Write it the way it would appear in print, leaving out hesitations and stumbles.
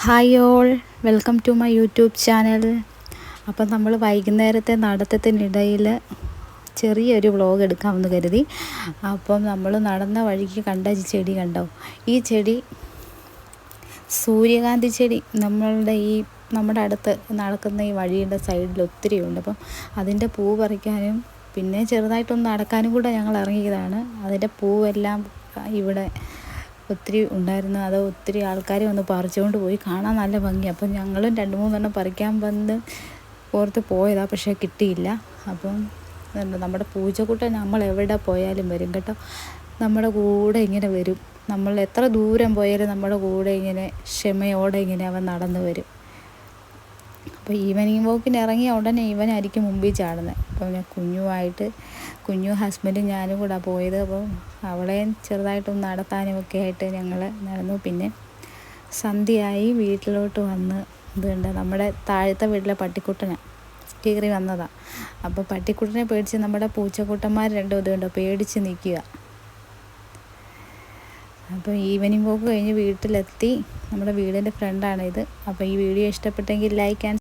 Hi all, welcome to my YouTube channel. അപ്പം നമ്മൾ വൈകുന്നേരത്തെ നടത്തത്തിനിടയിൽ ചെറിയൊരു വ്ളോഗ് എടുക്കാമെന്ന് കരുതി. അപ്പം നമ്മൾ നടന്ന വഴിക്ക് കണ്ട ചെടി കണ്ടോ? ഈ ചെടി സൂര്യകാന്തി ചെടി നമ്മുടെ അടുത്ത് നടക്കുന്ന ഈ വഴിയുടെ സൈഡിൽ ഒത്തിരി ഉണ്ട്. അപ്പം അതിൻ്റെ പൂ പറിക്കാനും പിന്നെ ചെറുതായിട്ടൊന്ന് നടക്കാനും കൂടെ ഞങ്ങൾ ഇറങ്ങിയതാണ്. അതിൻ്റെ പൂവെല്ലാം ഇവിടെ ഒത്തിരി ഉണ്ടായിരുന്നു. അത് ഒത്തിരി ആൾക്കാർ വന്ന് പറിച്ചുകൊണ്ട് പോയി. കാണാൻ നല്ല ഭംഗി. അപ്പം ഞങ്ങളും 2-3 പറിക്കാൻ വന്ന് ഓർത്ത് പോയതാണ്, പക്ഷേ കിട്ടിയില്ല. അപ്പം നമ്മുടെ പൂച്ചക്കുട്ടൻ നമ്മൾ എവിടെ പോയാലും വരും കേട്ടോ. നമ്മുടെ കൂടെ ഇങ്ങനെ വരും. നമ്മൾ എത്ര ദൂരം പോയാലും നമ്മുടെ കൂടെ ഇങ്ങനെ ക്ഷമയോടെ ഇങ്ങനെ അവൻ നടന്നു വരും. അപ്പോൾ ഈവനിങ് വാക്കിന് ഇറങ്ങിയ ഉടനെ ഇവനായിരിക്കും മുമ്പിൽ ചാടുന്നത്. അപ്പോൾ ഞാൻ കുഞ്ഞും ഹസ്ബൻഡും ഞാനും കൂടെ പോയത്. അപ്പോൾ അവളെയും ചെറുതായിട്ടൊന്ന് നടത്താനും ഒക്കെ ആയിട്ട് ഞങ്ങൾ നടന്നു. പിന്നെ സന്ധ്യയായി വീട്ടിലോട്ട് വന്ന് ഇതുണ്ട്, നമ്മുടെ താഴത്തെ വീട്ടിലെ പട്ടിക്കുട്ടനാണ് കയറി വന്നതാണ്. അപ്പോൾ പട്ടിക്കുട്ടനെ പേടിച്ച് നമ്മുടെ പൂച്ചക്കുട്ടന്മാർ രണ്ടും ഇതുണ്ട് പേടിച്ച് നിൽക്കുക. അപ്പോൾ ഈവനിങ് വാക്ക് കഴിഞ്ഞ് വീട്ടിലെത്തി. നമ്മുടെ വീടിൻ്റെ ഫ്രണ്ടാണിത്. അപ്പോൾ ഈ വീഡിയോ ഇഷ്ടപ്പെട്ടെങ്കിൽ ലൈക്ക് ആൻഡ്